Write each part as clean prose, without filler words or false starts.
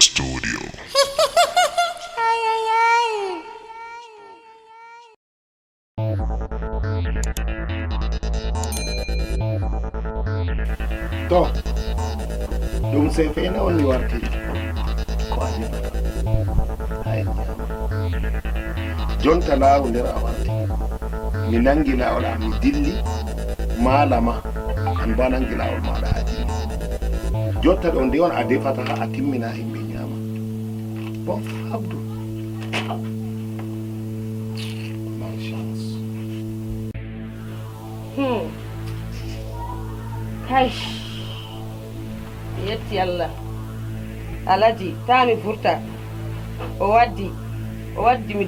Studio. Ay, ay, ay. To ɗum sefene on mi warti ko a jefata hay jonta laaru nder a warti mi nangi lawol am mi dilli malama an ba nangi lawol maɗa a dilli jotta ɗo nde on a defata ha a timmina himɓe ñama bon abdou malchance Kai, yetti Allah. Alaji, ta mi furta. O waddi mi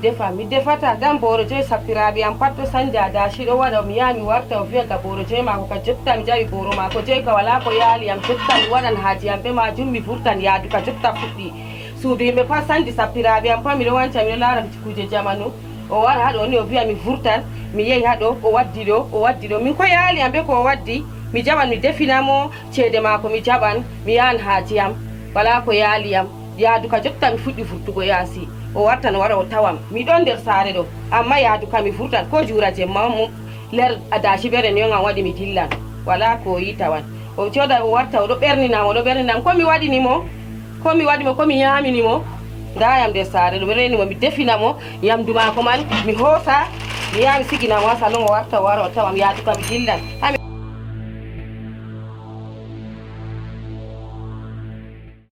defata dan boro joy sappiraɓe am pat ɗo sanja dashi ɗo waɗa mi yaha mi warta o wiya ga boro joy mako ka jotta mi jawi boro mako joy ka wala ko yaali am jotta mi waɗan haaji am be majum mi furtan yaadu ka jotta fuɗɗi suudu yimɓe pat sandi sappiraɓe am pat miɗo wanca miɗo laara kuje jamanu o wara haɗo ni o wiya mi furtan mi yehi haɗo o waddi ɗo min ko yaali am be ko o waddi mi jaɓan mi definamo ceede mako mi jaɓan mi yahan haaji am wala ko yaali am yaadu ka jotta mi fuɗɗi furtugo yaasi o wartan wara o tawam miɗon nder saare ɗo amma yaadu ka mi furtan ko juura jemma mum ler adashi bere ni on an waɗi mi dillan wala ko yi tawan o joɗa o warta oɗo ɓerninam ko mi waɗinimo ko mi yaminimo ndayam nder saare ɗo ɓe renimo mi definamo yamdu mako man mi hoosa mi yaha mi siginamo ha salon o warta o wara o tawam yaadu ka mi dillan